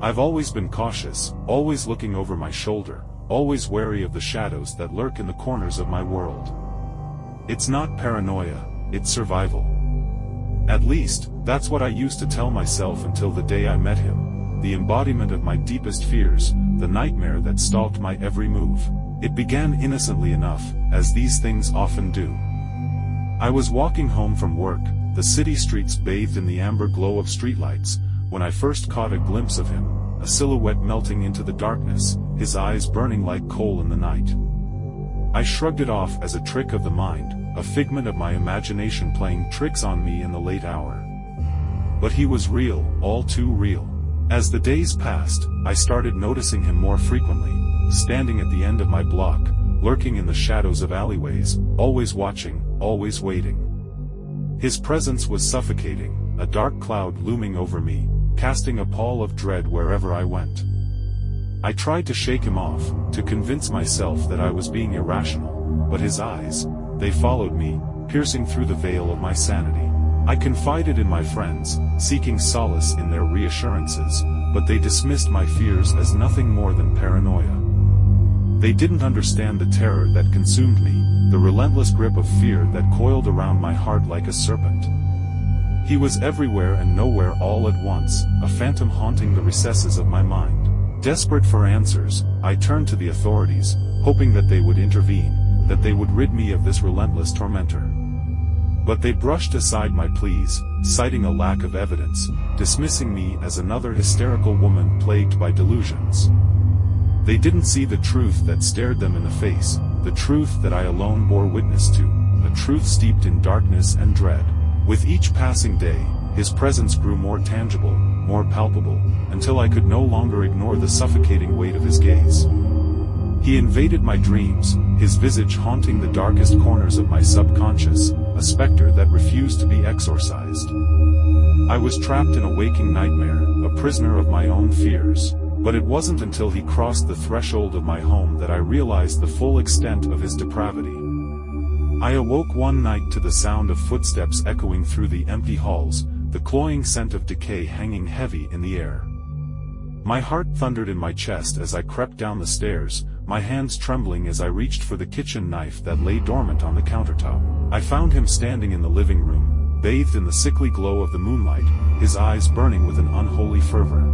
I've always been cautious, always looking over my shoulder, always wary of the shadows that lurk in the corners of my world. It's not paranoia, it's survival. At least, that's what I used to tell myself until the day I met him, the embodiment of my deepest fears, the nightmare that stalked my every move. It began innocently enough, as these things often do. I was walking home from work, the city streets bathed in the amber glow of streetlights, when I first caught a glimpse of him, a silhouette melting into the darkness, his eyes burning like coal in the night. I shrugged it off as a trick of the mind, a figment of my imagination playing tricks on me in the late hour. But he was real, all too real. As the days passed, I started noticing him more frequently, standing at the end of my block, lurking in the shadows of alleyways, always watching, always waiting. His presence was suffocating, a dark cloud looming over me, casting a pall of dread wherever I went. I tried to shake him off, to convince myself that I was being irrational, but his eyes, they followed me, piercing through the veil of my sanity. I confided in my friends, seeking solace in their reassurances, but they dismissed my fears as nothing more than paranoia. They didn't understand the terror that consumed me, the relentless grip of fear that coiled around my heart like a serpent. He was everywhere and nowhere all at once, a phantom haunting the recesses of my mind. Desperate for answers, I turned to the authorities, hoping that they would intervene, that they would rid me of this relentless tormentor. But they brushed aside my pleas, citing a lack of evidence, dismissing me as another hysterical woman plagued by delusions. They didn't see the truth that stared them in the face, the truth that I alone bore witness to, a truth steeped in darkness and dread. With each passing day, his presence grew more tangible, more palpable, until I could no longer ignore the suffocating weight of his gaze. He invaded my dreams, his visage haunting the darkest corners of my subconscious, a specter that refused to be exorcised. I was trapped in a waking nightmare, a prisoner of my own fears. But it wasn't until he crossed the threshold of my home that I realized the full extent of his depravity. I awoke one night to the sound of footsteps echoing through the empty halls, the cloying scent of decay hanging heavy in the air. My heart thundered in my chest as I crept down the stairs, my hands trembling as I reached for the kitchen knife that lay dormant on the countertop. I found him standing in the living room, bathed in the sickly glow of the moonlight, his eyes burning with an unholy fervor.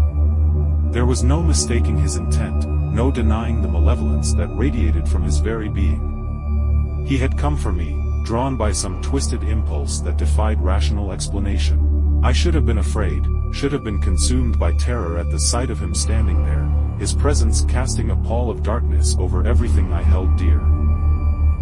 There was no mistaking his intent, no denying the malevolence that radiated from his very being. He had come for me, drawn by some twisted impulse that defied rational explanation. I should have been afraid, should have been consumed by terror at the sight of him standing there, his presence casting a pall of darkness over everything I held dear.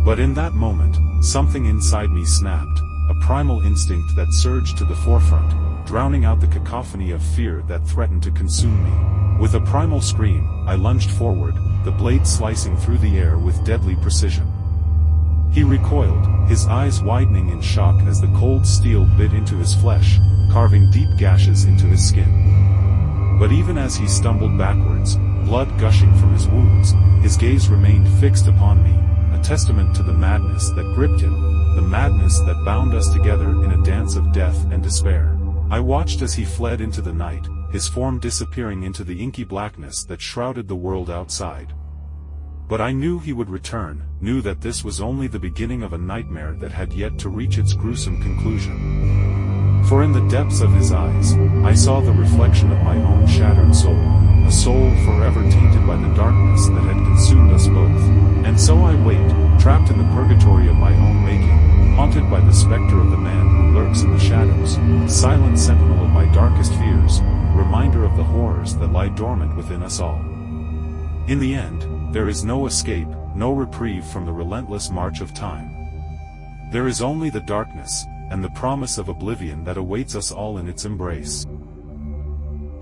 But in that moment, something inside me snapped, a primal instinct that surged to the forefront, drowning out the cacophony of fear that threatened to consume me. With a primal scream, I lunged forward, the blade slicing through the air with deadly precision. He recoiled, his eyes widening in shock as the cold steel bit into his flesh, carving deep gashes into his skin. But even as he stumbled backwards, blood gushing from his wounds, his gaze remained fixed upon me, a testament to the madness that gripped him, the madness that bound us together in a dance of death and despair. I watched as he fled into the night, his form disappearing into the inky blackness that shrouded the world outside. But I knew he would return, knew that this was only the beginning of a nightmare that had yet to reach its gruesome conclusion. For in the depths of his eyes, I saw the reflection of my own shattered soul, a soul forever tainted by the darkness that had consumed us both. And so I wait, trapped in the purgatory of my own making, haunted by the specter of the man who lurks in the shadows, silent sentinel of my darkest fears, reminder of the horrors that lie dormant within us all. In the end, there is no escape, no reprieve from the relentless march of time. There is only the darkness, and the promise of oblivion that awaits us all in its embrace.